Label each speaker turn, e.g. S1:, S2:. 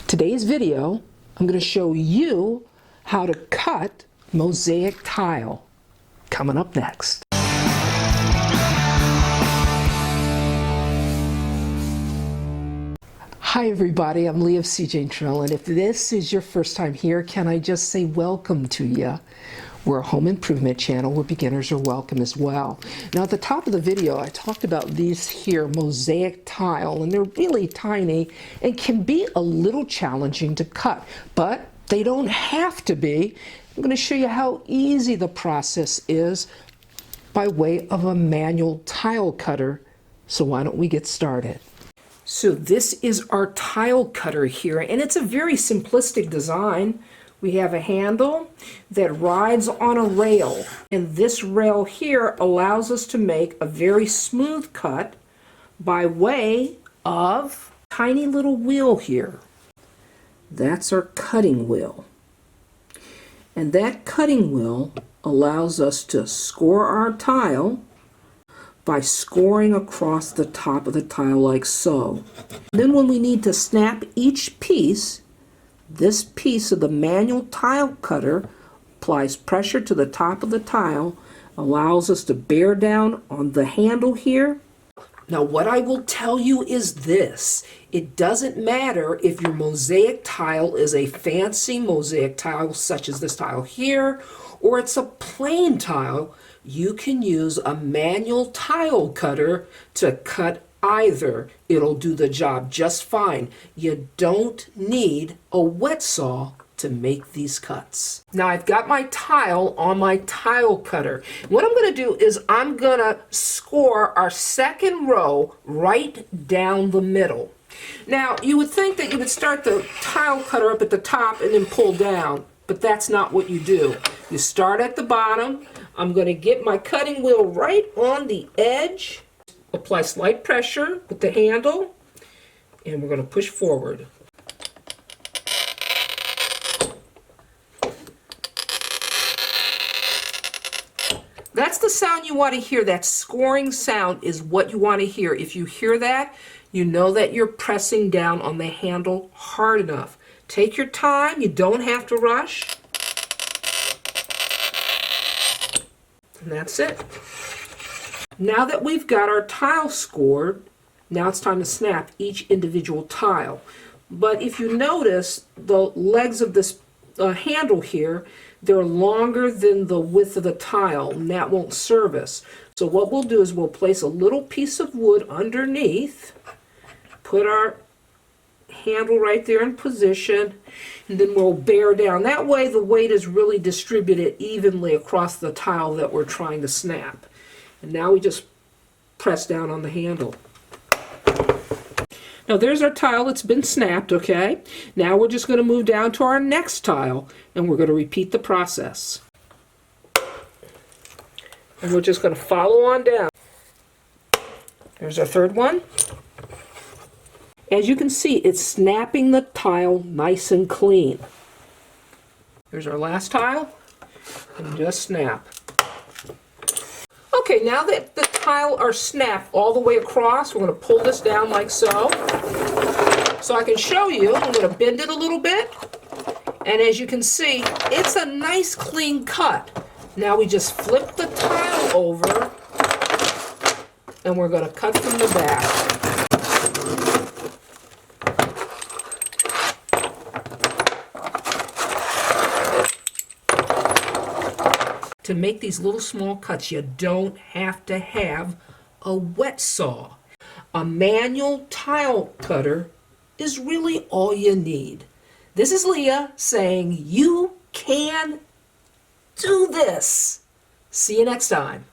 S1: Today's video, I'm going to show you how to cut mosaic tile. Coming up next. Hi everybody, I'm Leah of Seejanedrill, and if this is your first time here, can I just say welcome to you. We're a home improvement channel where beginners are welcome as well. Now at the top of the video, I talked about these here mosaic tile, and they're really tiny and can be a little challenging to cut, but they don't have to be. I'm going to show you how easy the process is by way of a manual tile cutter. So why don't we get started? So this is our tile cutter here, and it's a very simplistic design. We have a handle that rides on a rail, and this rail here allows us to make a very smooth cut by way of a tiny little wheel here. That's our cutting wheel. And that cutting wheel allows us to score our tile by scoring across the top of the tile like so. Then when we need to snap each piece, this piece of the manual tile cutter applies pressure to the top of the tile, allows us to bear down on the handle here. Now what I will tell you is this: it doesn't matter if your mosaic tile is a fancy mosaic tile such as this tile here, or it's a plain tile. You can use a manual tile cutter to cut either. It'll do the job just fine. You don't need a wet saw to make these cuts. Now I've got my tile on my tile cutter. What I'm going to do is I'm going to score our second row right down the middle. Now you would think that you would start the tile cutter up at the top and then pull down, but that's not what you do. You start at the bottom. I'm going to get my cutting wheel right on the edge, apply slight pressure with the handle, and we're going to push forward. That's the sound you want to hear. That scoring sound is what you want to hear. If you hear that, you know that you're pressing down on the handle hard enough. Take your time. You don't have to rush. And that's it. Now that we've got our tile scored, now it's time to snap each individual tile. But if you notice, the legs of this handle here, they're longer than the width of the tile, and that won't serve us. So what we'll do is we'll place a little piece of wood underneath, put our handle right there in position, and then we'll bear down. That way the weight is really distributed evenly across the tile that we're trying to snap. And now we just press down on the handle. Now there's our tile that's been snapped, okay? Now we're just going to move down to our next tile, and we're going to repeat the process. And we're just going to follow on down. There's our third one. As you can see, it's snapping the tile nice and clean. Here's our last tile, and just snap. Okay, now that the tile are snapped all the way across, we're going to pull this down like so. So I can show you, I'm going to bend it a little bit, and as you can see, it's a nice clean cut. Now we just flip the tile over, and we're going to cut from the back. To make these little small cuts, you don't have to have a wet saw. A manual tile cutter is really all you need. This is Leah saying you can do this. See you next time.